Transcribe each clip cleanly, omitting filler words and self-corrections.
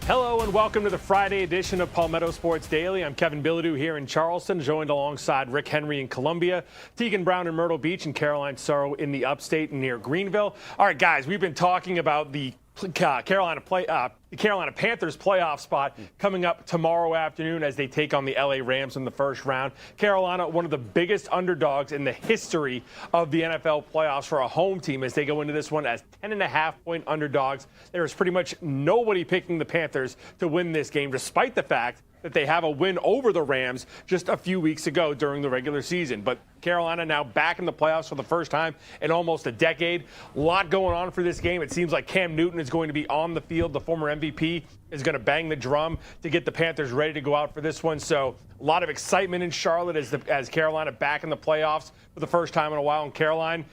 Hello and welcome to the Friday edition of Palmetto Sports Daily. I'm Kevin Bilodeau here in Charleston, joined alongside Rick Henry in Columbia, Teagan Brown in Myrtle Beach, and Caroline Sorrow in the upstate near Greenville. All right, guys, we've been talking about the Carolina Panthers playoff spot coming up tomorrow afternoon as they take on the LA Rams in the first round. Carolina, one of the biggest underdogs in the history of the NFL playoffs for a home team as they go into this one as 10.5-point underdogs. There is pretty much nobody picking the Panthers to win this game, despite the fact that they have a win over the Rams just a few weeks ago during the regular season. But Carolina now back in the playoffs for the first time in almost a decade. A lot going on for this game. It seems like Cam Newton is going to be on the field. The former MVP is going to bang the drum to get the Panthers ready to go out for this one. So a lot of excitement in Charlotte as Carolina back in the playoffs for the first time in a while. In Caroline,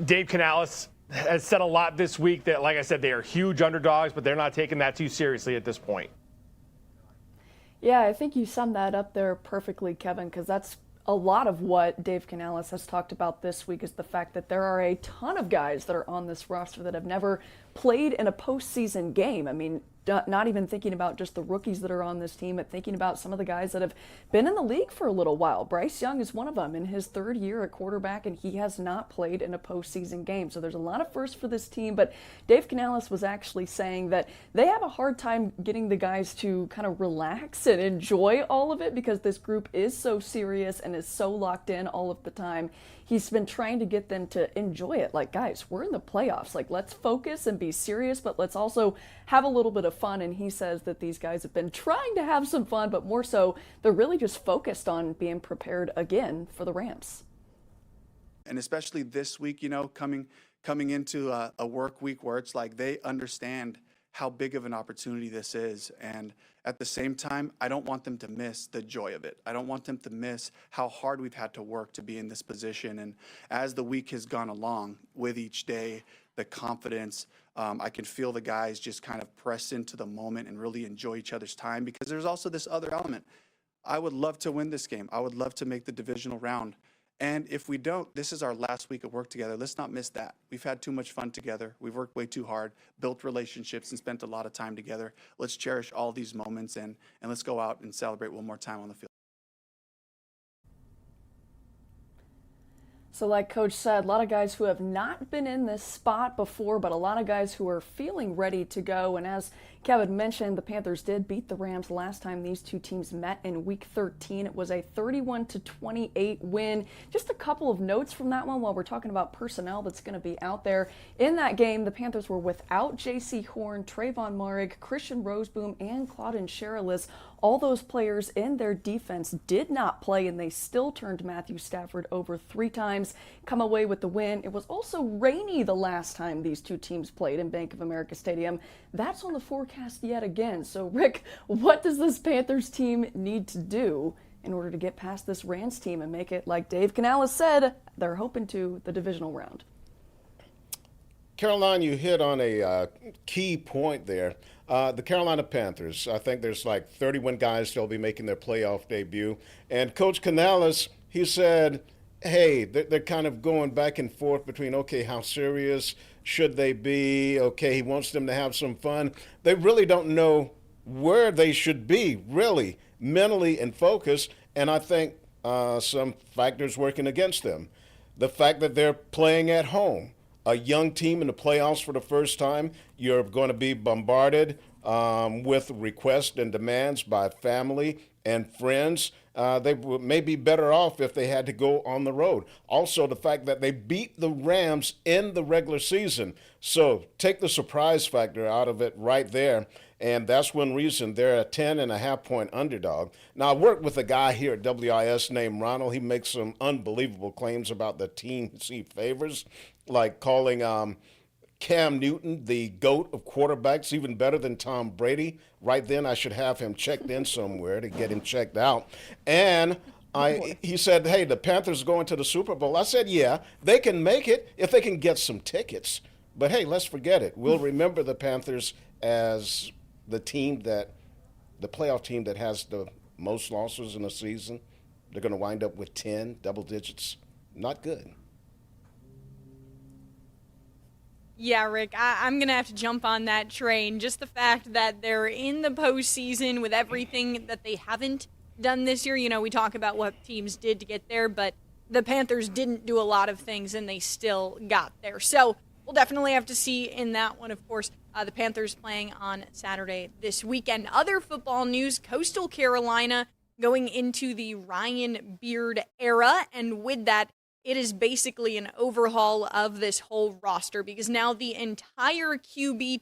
Dave Canales has said a lot this week that, like I said, they are huge underdogs, but they're not taking that too seriously at this point. Yeah, I think you summed that up there perfectly, Kevin, because that's a lot of what Dave Canales has talked about this week is the fact that there are a ton of guys that are on this roster that have never played in a postseason game. I mean, not even thinking about just the rookies that are on this team, but thinking about some of the guys that have been in the league for a little while. Bryce Young is one of them in his third year at quarterback, and he has not played in a postseason game. So there's a lot of firsts for this team, but Dave Canales was actually saying that they have a hard time getting the guys to kind of relax and enjoy all of it because this group is so serious and is so locked in all of the time. He's been trying to get them to enjoy it. Like, guys, we're in the playoffs. Like, let's focus and be serious, but let's also have a little bit of fun. And he says that these guys have been trying to have some fun, but more so, they're really just focused on being prepared again for the Rams. And especially this week, you know, coming into a work week where it's like they understand how big of an opportunity this is. And at the same time, I don't want them to miss the joy of it. I don't want them to miss how hard we've had to work to be in this position. And as the week has gone along with each day, the confidence, I can feel the guys just kind of press into the moment and really enjoy each other's time because there's also this other element. I would love to win this game. I would love to make the divisional round. And if we don't, this is our last week of work together. Let's not miss that. We've had too much fun together. We've worked way too hard, built relationships, and spent a lot of time together. Let's cherish all these moments and let's go out and celebrate one more time on the field. So like Coach said, a lot of guys who have not been in this spot before, but a lot of guys who are feeling ready to go. And as Kevin mentioned, the Panthers did beat the Rams last time these two teams met in Week 13. It was a 31-28 win. Just a couple of notes from that one while we're talking about personnel that's going to be out there. In that game, the Panthers were without J.C. Horn, Trayvon Moehrig, Christian Roseboom, and Claudin Sherilis. All those players in their defense did not play, and they still turned Matthew Stafford over 3 times, come away with the win. It was also rainy the last time these two teams played in Bank of America Stadium. That's on the forecast yet again. So, Rick, what does this Panthers team need to do in order to get past this Rams team and make it, like Dave Canales said, they're hoping to, the divisional round? Caroline, you hit on a key point there. The Carolina Panthers, I think there's like 31 guys that'll be making their playoff debut. And Coach Canales, he said, hey, they're kind of going back and forth between, okay, how serious should they be? Okay, he wants them to have some fun. They really don't know where they should be, really, mentally and focused. And I think some factors working against them. The fact that they're playing at home. A young team in the playoffs for the first time, you're going to be bombarded with requests and demands by family and friends. They may be better off if they had to go on the road. Also, the fact that they beat the Rams in the regular season. So take the surprise factor out of it right there. And that's one reason they're a 10.5-point underdog. Now, I worked with a guy here at WIS named Ronald. He makes some unbelievable claims about the teams he favors, like calling Cam Newton the GOAT of quarterbacks, even better than Tom Brady. Right then, I should have him checked in somewhere to get him checked out. And he said, hey, the Panthers are going to the Super Bowl. I said, yeah, they can make it if they can get some tickets. But, hey, let's forget it. We'll remember the Panthers as the playoff team that has the most losses in a season. They're going to wind up with 10 double digits. Not good. Yeah, Rick, I'm going to have to jump on that train. Just the fact that they're in the postseason with everything that they haven't done this year. You know, we talk about what teams did to get there, but the Panthers didn't do a lot of things, and they still got there. So we'll definitely have to see in that one, of course. The Panthers playing on Saturday this weekend. Other football news, Coastal Carolina going into the Ryan Beard era, and with that, it is basically an overhaul of this whole roster because now the entire QB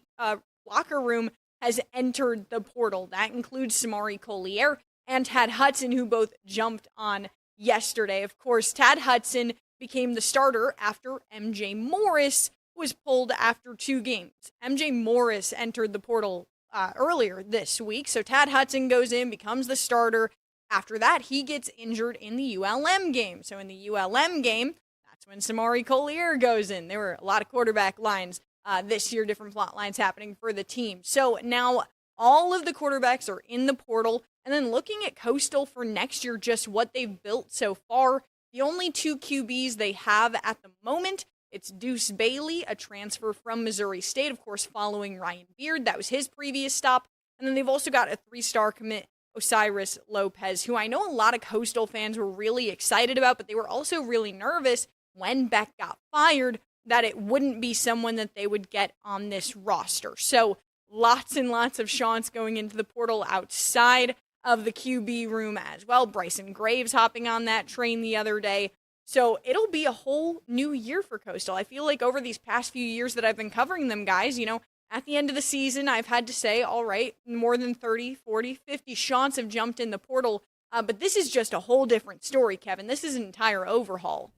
locker room has entered the portal. That includes Samari Collier and Tad Hudson, who both jumped on yesterday. Of course, Tad Hudson became the starter after MJ Morris was pulled after 2 games. MJ Morris entered the portal earlier this week, so Tad Hudson goes in, becomes the starter. After that, he gets injured in the ULM game. So in the ULM game, that's when Samari Collier goes in. There were a lot of quarterback lines this year, different plot lines happening for the team. So now all of the quarterbacks are in the portal. And then looking at Coastal for next year, just what they've built so far, the only 2 QBs they have at the moment, it's Deuce Bailey, a transfer from Missouri State, of course, following Ryan Beard. That was his previous stop. And then they've also got a 3-star commit, Osiris Lopez, who I know a lot of Coastal fans were really excited about, but they were also really nervous when Beck got fired that it wouldn't be someone that they would get on this roster. So lots and lots of shots going into the portal outside of the QB room as well. Bryson Graves hopping on that train the other day. So it'll be a whole new year for Coastal. I feel like over these past few years that I've been covering them, guys, you know, at the end of the season, I've had to say, all right, more than 30, 40, 50 shots have jumped in the portal. But this is just a whole different story, Kevin. This is an entire overhaul.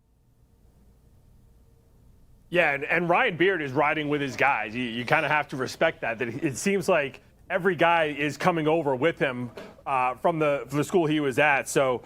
Yeah, and Ryan Beard is riding with his guys. You kind of have to respect that it seems like every guy is coming over with him from the school he was at. So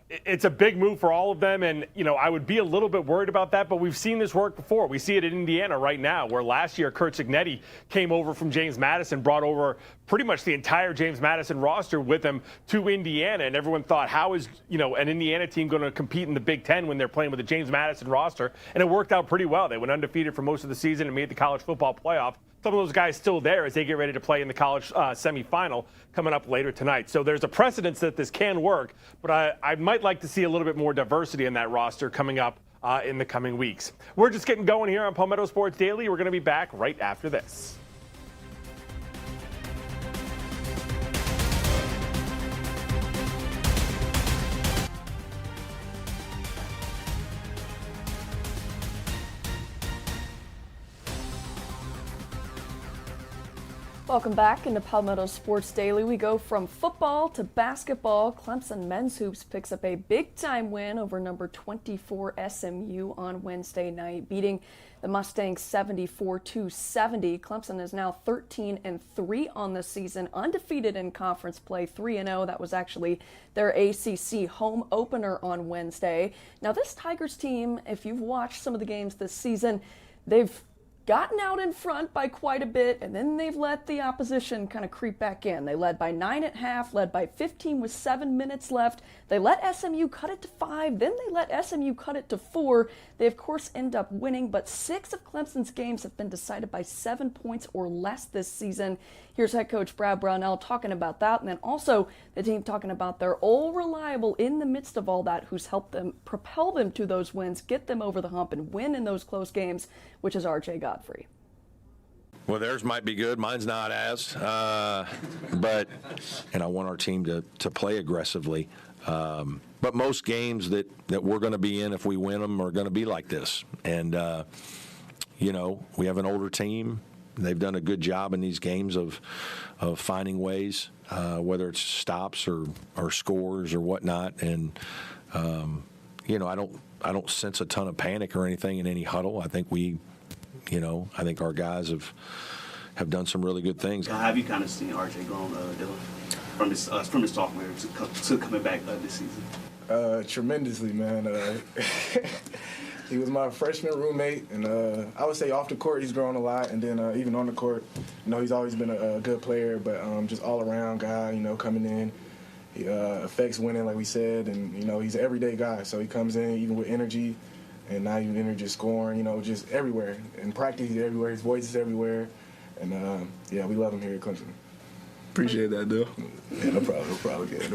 it's a big move for all of them. And, you know, I would be a little bit worried about that, but we've seen this work before. We see it in Indiana right now, where last year Kurt Cignetti came over from James Madison, brought over pretty much the entire James Madison roster with him to Indiana. And everyone thought, how is, you know, an Indiana team going to compete in the Big Ten when they're playing with the James Madison roster? And it worked out pretty well. They went undefeated for most of the season and made the college football playoff. Some of those guys still there as they get ready to play in the college semifinal coming up later tonight. So there's a precedence that this can work, but I might like to see a little bit more diversity in that roster coming up in the coming weeks. We're just getting going here on Palmetto Sports Daily. We're going to be back right after this. Welcome back into Palmetto Sports Daily. We go from football to basketball. Clemson men's hoops picks up a big-time win over number 24 SMU on Wednesday night, beating the Mustangs 74-70. Clemson is now 13-3 on the season, undefeated in conference play, 3-0. That was actually their ACC home opener on Wednesday. Now, this Tigers team, if you've watched some of the games this season, they've gotten out in front by quite a bit, and then they've let the opposition kind of creep back in. They led by 9 at half, led by 15 with 7 minutes left. They let SMU cut it to 5, then they let SMU cut it to 4. They, of course, end up winning, but 6 of Clemson's games have been decided by 7 points or less this season. Here's head coach Brad Brownell talking about that, and then also the team talking about their all reliable in the midst of all that, who's helped them propel them to those wins, get them over the hump, and win in those close games, which is RJ Godfrey. Well, theirs might be good. Mine's not as. But I want our team to play aggressively. But most games that we're going to be in, if we win them, are going to be like this. And, you know, we have an older team. They've done a good job in these games of finding ways, whether it's stops or scores or whatnot. And, you know, I don't sense a ton of panic or anything in any huddle. I think I think our guys have done some really good things. How have you kind of seen RJ grown, Dylan, from his sophomore to coming back this season? Tremendously, man. He was my freshman roommate, and I would say off the court he's grown a lot, and then even on the court, you know, he's always been a good player, but just all-around guy, you know, coming in. He affects winning, like we said, and, you know, he's an everyday guy, so he comes in even with energy, and now you're in there just scoring, just everywhere. In practice, he's everywhere. His voice is everywhere. And, yeah, we love him here at Clemson. Appreciate that, Bill. Yeah, no problem. Good.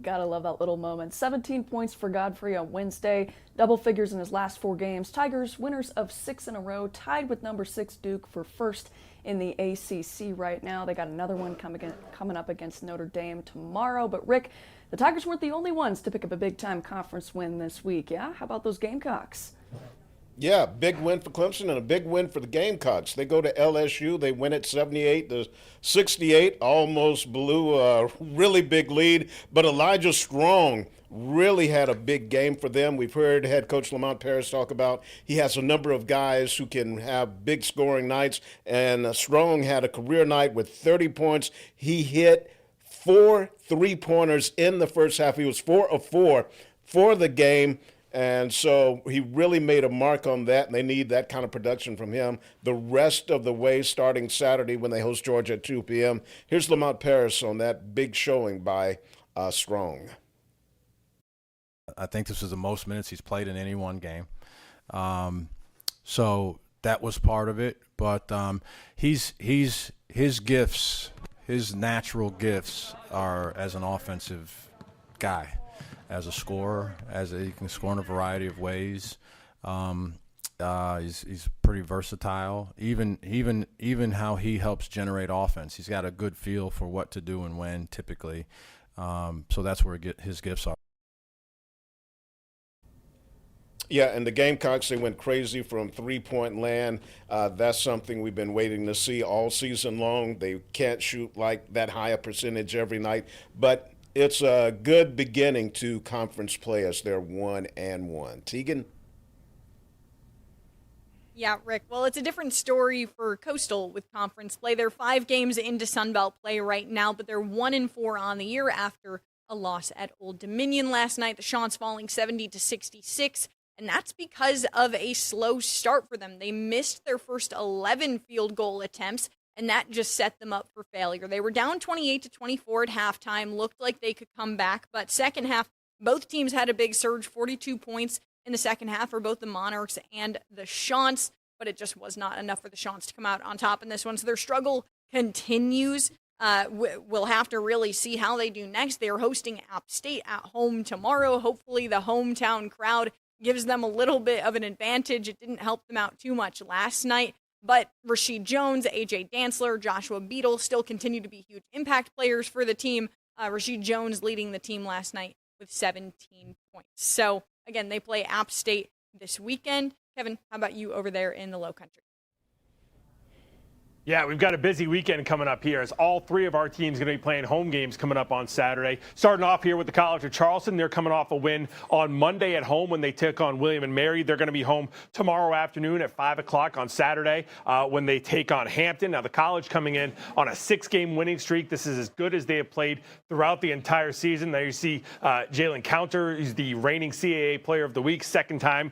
Gotta love that little moment. 17 points for Godfrey on Wednesday, double figures in his last 4 games. Tigers, winners of 6 in a row, tied with number 6 Duke for first in the ACC right now. They got another one coming up against Notre Dame tomorrow. But Rick, the Tigers weren't the only ones to pick up a big-time conference win this week, yeah? How about those Gamecocks? Yeah, big win for Clemson and a big win for the Gamecocks. They go to LSU. They win it 78-68, almost blew a really big lead. But Elijah Strong really had a big game for them. We've heard head coach Lamont Paris talk about he has a number of guys who can have big scoring nights, and Strong had a career night with 30 points. He hit 4 3-pointers in the first half. He was 4 of 4 for the game. And so he really made a mark on that, and they need that kind of production from him the rest of the way starting Saturday when they host Georgia at 2 p.m. Here's Lamont Paris on that big showing by Strong. I think this is the most minutes he's played in any one game. So that was part of it. But his gifts, his natural gifts are as an offensive guy. As a scorer, he can score in a variety of ways. He's pretty versatile. Even how he helps generate offense. He's got a good feel for what to do and when, typically. So that's where his gifts are. Yeah, and the Gamecocks, they went crazy from three-point land. That's something we've been waiting to see all season long. They can't shoot like that high a percentage every night, but it's a good beginning to conference play as they're 1-1. Teagan? Yeah, Rick. Well, it's a different story for Coastal with conference play. They're 5 games into Sunbelt play right now, but they're 1-4 on the year after a loss at Old Dominion last night. The Chants falling 70-66, and that's because of a slow start for them. They missed their first 11 field goal attempts, and that just set them up for failure. They were down 28-24 at halftime, looked like they could come back, but second half, both teams had a big surge, 42 points in the second half for both the Monarchs and the Chants, but it just was not enough for the Chants to come out on top in this one, so their struggle continues. We'll have to really see how they do next. They are hosting App State at home tomorrow. Hopefully the hometown crowd gives them a little bit of an advantage. It didn't help them out too much last night. But Rashid Jones, A.J. Dantzler, Joshua Beadle still continue to be huge impact players for the team. Rashid Jones leading the team last night with 17 points. So, again, they play App State this weekend. Kevin, how about you over there in the Low Country? Yeah, we've got a busy weekend coming up here as all 3 of our teams going to be playing home games coming up on Saturday. Starting off here with the College of Charleston. They're coming off a win on Monday at home when they took on William and Mary. They're going to be home tomorrow afternoon at 5 o'clock on Saturday when they take on Hampton. Now, the College coming in on a 6-game winning streak. This is as good as they have played throughout the entire season. There you see Jalen Counter. He's the reigning CAA Player of the Week, second time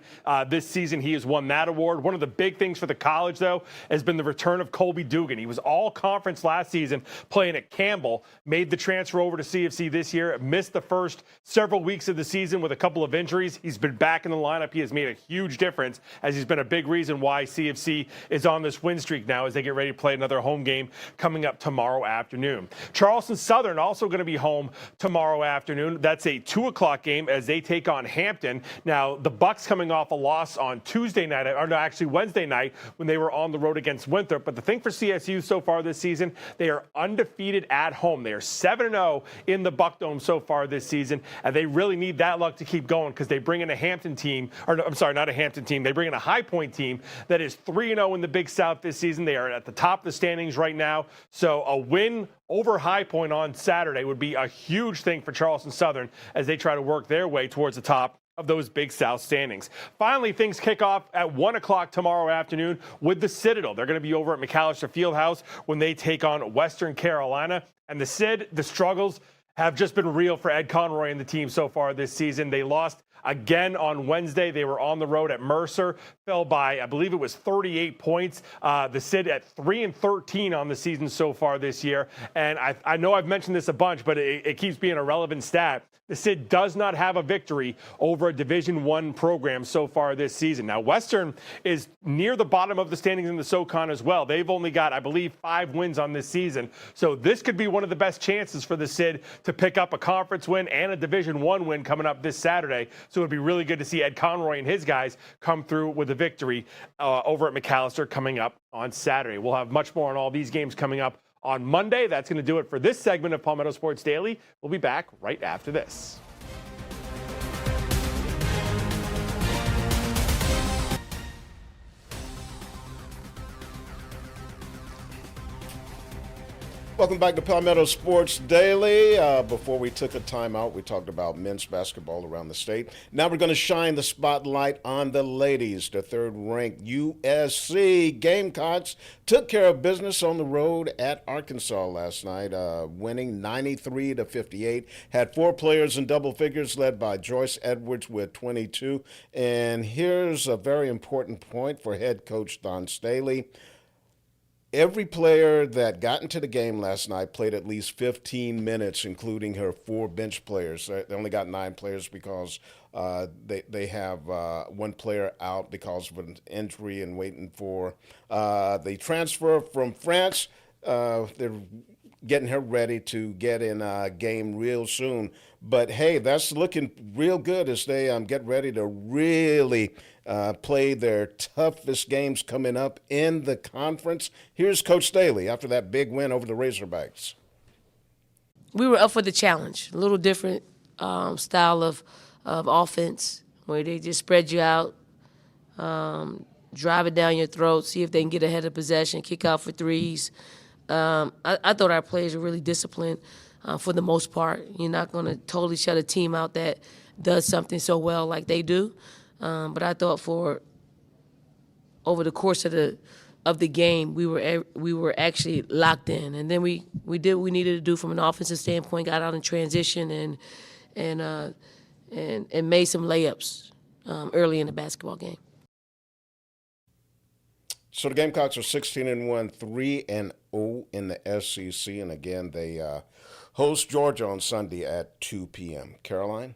this season he has won that award. One of the big things for the College, though, has been the return of Colby Dugan. He was all conference last season playing at Campbell, made the transfer over to CFC this year, missed the first several weeks of the season with a couple of injuries. He's been back in the lineup. He has made a huge difference as he's been a big reason why CFC is on this win streak now as they get ready to play another home game coming up tomorrow afternoon. Charleston Southern also going to be home tomorrow afternoon. That's a 2 o'clock game as they take on Hampton. Now, the Bucks coming off a loss on Wednesday night when they were on the road against Winthrop. But the thing for CSU so far this season, they are undefeated at home. They are 7-0 in the Buck Dome so far this season, and they really need that luck to keep going because they bring in a Hampton team, or I'm sorry, not a Hampton team. They bring in a High Point team that is 3-0 in the Big South this season. They are at the top of the standings right now, so a win over High Point on Saturday would be a huge thing for Charleston Southern as they try to work their way towards the top of those Big South standings. Finally, things kick off at 1 o'clock tomorrow afternoon with the Citadel. They're going to be over at McAllister Fieldhouse when they take on Western Carolina. And the struggles have just been real for Ed Conroy and the team so far this season. They lost again on Wednesday. They were on the road at Mercer, fell by, I believe it was 38 points. The Cid at 3-13 on the season so far this year. And I know I've mentioned this a bunch, but it keeps being a relevant stat. the SID does not have a victory over a Division I program so far this season. Now, Western is near the bottom of the standings in the SoCon as well. They've only got, I believe, 5 wins on this season. So this could be one of the best chances for the SID to pick up a conference win and a Division I win coming up this Saturday. So it would be really good to see Ed Conroy and his guys come through with a victory over at McAllister coming up on Saturday. We'll have much more on all these games coming up on Monday. That's going to do it for this segment of Palmetto Sports Daily. We'll be back right after this. Welcome back to Palmetto Sports Daily. Before we took a timeout, we talked about men's basketball around the state. Now we're going to shine the spotlight on the ladies. The third-ranked USC Gamecocks took care of business on the road at Arkansas last night, winning 93-58. Had 4 players in double figures, led by Joyce Edwards with 22. And here's a very important point for head coach Don Staley. Every player that got into the game last night played at least 15 minutes, including her 4 bench players. They only got 9 players because they have 1 player out because of an injury and waiting for the transfer from France. They're getting her ready to get in a game real soon. But, hey, that's looking real good as they get ready to really play their toughest games coming up in the conference. Here's Coach Staley after that big win over the Razorbacks. We were up for the challenge, a little different style of offense where they just spread you out, drive it down your throat, see if they can get ahead of possession, kick out for threes. I thought our players were really disciplined for the most part. You're not going to totally shut a team out that does something so well like they do. But I thought for over the course of the game, we were actually locked in, and then we did what we needed to do from an offensive standpoint. Got out in transition and made some layups early in the basketball game. So the Gamecocks are 16-1, 3-0 in the SEC, and again they host Georgia on Sunday at 2 p.m. Caroline.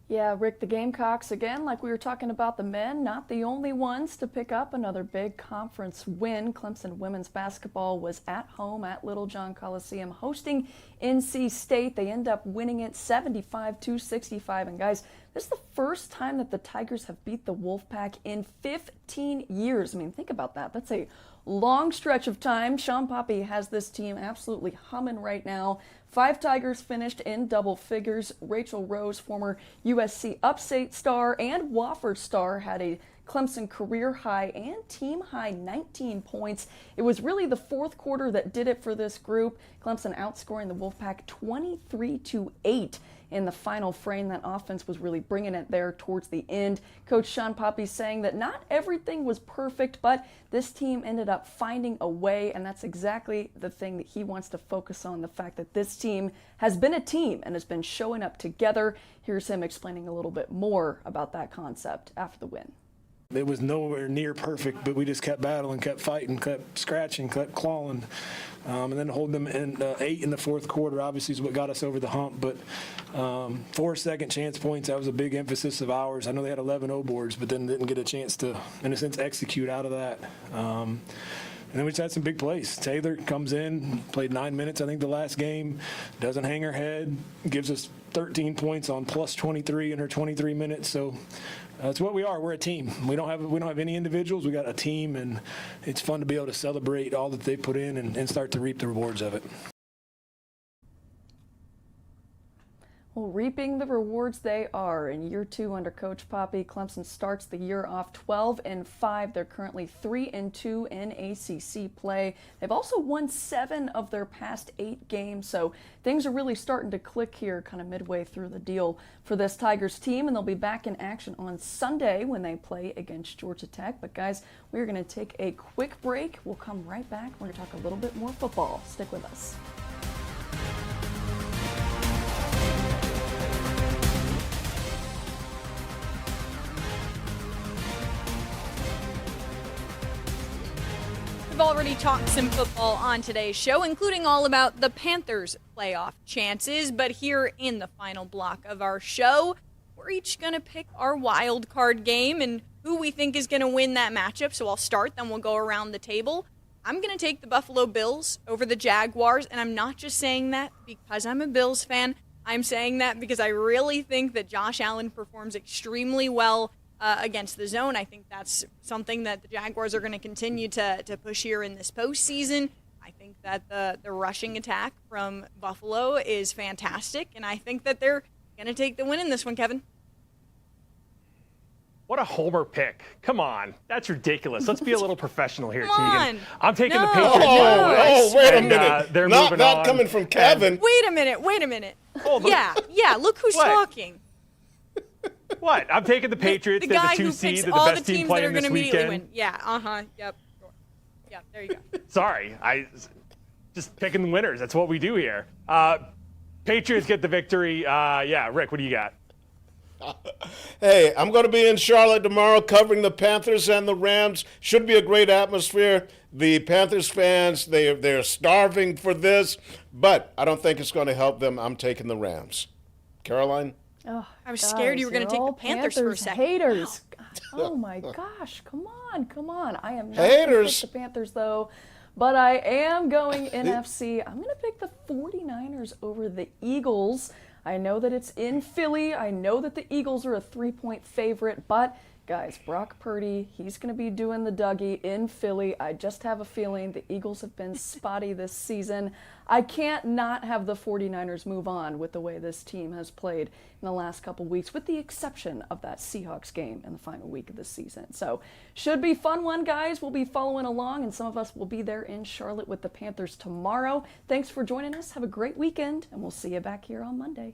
Yeah, Rick, the Gamecocks, again, like we were talking about the men, not the only ones to pick up another big conference win. Clemson women's basketball was at home at Littlejohn Coliseum hosting NC State. They end up winning it 75-65. And guys, this is the first time that the Tigers have beat the Wolfpack in 15 years. I mean, think about that. That's a long stretch of time. Sean Poppy has this team absolutely humming right now. 5 Tigers finished in double figures. Rachel Rose, former USC Upstate star and Wofford star, had a Clemson career high and team high 19 points. It was really the fourth quarter that did it for this group. Clemson outscoring the Wolfpack 23-8 in the final frame. That offense was really bringing it there towards the end. Coach Sean Poppy saying that not everything was perfect, but this team ended up finding a way, and that's exactly the thing that he wants to focus on, the fact that this team has been a team and has been showing up together. Here's him explaining a little bit more about that concept after the win. It was nowhere near perfect, but we just kept battling, kept fighting, kept scratching, kept clawing. And then hold them in 8 in the fourth quarter, obviously, is what got us over the hump. But 4 second chance points, that was a big emphasis of ours. I know they had 11 O-boards, but then didn't get a chance to, in a sense, execute out of that. And then we just had some big plays. Taylor comes in, played 9 minutes, I think, the last game, doesn't hang her head, gives us 13 points on plus 23 in her 23 minutes. So that's what we are. We're a team. We don't have any individuals. We got a team, and it's fun to be able to celebrate all that they put in and start to reap the rewards of it. Well, reaping the rewards they are. In year 2 under Coach Poppy, Clemson starts the year off 12-5. They're currently 3-2 in ACC play. They've also won 7 of their past 8 games, so things are really starting to click here kind of midway through the deal for this Tigers team, and they'll be back in action on Sunday when they play against Georgia Tech. But guys, we're going to take a quick break. We'll come right back. We're going to talk a little bit more football. Stick with us. We've already talked some football on today's show, including all about the Panthers' playoff chances. But here in the final block of our show, we're each going to pick our wild card game and who we think is going to win that matchup. So I'll start, then we'll go around the table. I'm going to take the Buffalo Bills over the Jaguars, and I'm not just saying that because I'm a Bills fan. I'm saying that because I really think that Josh Allen performs extremely well against the zone. I think that's something that the Jaguars are going to continue to push here in this postseason. I think that the rushing attack from Buffalo is fantastic, and I think that they're going to take the win in this one, Kevin. What a homer pick. Come on. That's ridiculous. Let's be a little professional here, Come Teagan. on. I'm taking the No. Patriots. Wait a and, minute. They're not moving on. coming from Kevin. Wait a minute. Yeah, look who's What? talking. What? I'm taking the Patriots. The They're guy the who 2 seed. picks They're the all the best team teams that are playing going this to immediately weekend. win. Yeah, yep. Yeah, there you go. Sorry. I just picking the winners. That's what we do here. Patriots get the victory. Yeah, Rick, what do you got? Hey, I'm going to be in Charlotte tomorrow covering the Panthers and the Rams. Should be a great atmosphere. The Panthers fans, they're starving for this, but I don't think it's going to help them. I'm taking the Rams. Caroline? Oh, I was scared you were going to take the Panthers for a second. Haters. Oh my gosh, come on. I am not Haters. going to pick the Panthers though, but I am going NFC. I'm going to pick the 49ers over the Eagles. I know that it's in Philly. I know that the Eagles are a 3-point favorite, but guys, Brock Purdy, he's going to be doing the Dougie in Philly. I just have a feeling the Eagles have been spotty this season. I can't not have the 49ers move on with the way this team has played in the last couple weeks, with the exception of that Seahawks game in the final week of the season. So, should be fun one, guys. We'll be following along, and some of us will be there in Charlotte with the Panthers tomorrow. Thanks for joining us. Have a great weekend, and we'll see you back here on Monday.